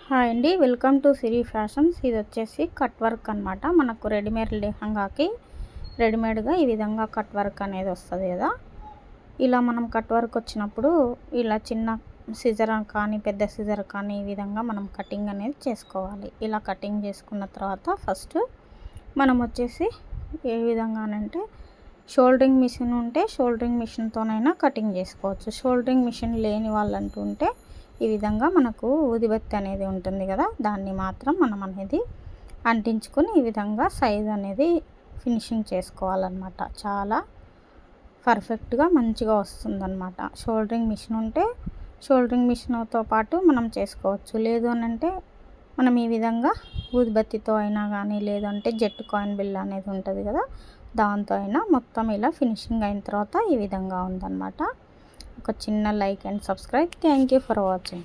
Hi అండి, welcome to Siri fashions. ఇది వచ్చేసి కట్ వర్క్ అనమాట. మనకు రెడీమేడ్ లెహంగాకి రెడీమేడ్గా ఈ విధంగా కట్ వర్క్ అనేది వస్తుంది కదా. ఇలా మనం కట్ వర్క్ వచ్చినప్పుడు ఇలా చిన్న సిజర్ కానీ పెద్ద సిజర్ కానీ ఈ విధంగా మనం కటింగ్ అనేది చేసుకోవాలి. ఇలా కటింగ్ చేసుకున్న తర్వాత ఫస్ట్ మనం వచ్చేసి ఏ విధంగానంటే షోల్డరింగ్ మిషన్ ఉంటే షోల్డరింగ్ మిషన్తోనైనా కటింగ్ చేసుకోవచ్చు. షోల్డరింగ్ మిషన్ లేని వాళ్ళంటూ ఉంటే ఈ విధంగా మనకు ఊదిబత్తి అనేది ఉంటుంది కదా, దాన్ని మాత్రం మనం అనేది అంటించుకొని ఈ విధంగా సైజ్ అనేది ఫినిషింగ్ చేసుకోవాలన్నమాట. చాలా పర్ఫెక్ట్గా మంచిగా వస్తుందన్నమాట. షోల్డరింగ్ మిషన్ ఉంటే షోల్డరింగ్ మిషన్తో పాటు మనం చేసుకోవచ్చు. లేదు అని అంటే మనం ఈ విధంగా ఊదిబత్తితో అయినా కానీ, లేదంటే జెట్ కాయిన్ బిల్ అనేది ఉంటుంది కదా, దాంతో అయినా మొత్తం ఇలా ఫినిషింగ్ అయిన తర్వాత ఈ విధంగా ఉందన్నమాట. ఒక చిన్న like and subscribe. Thank you for watching.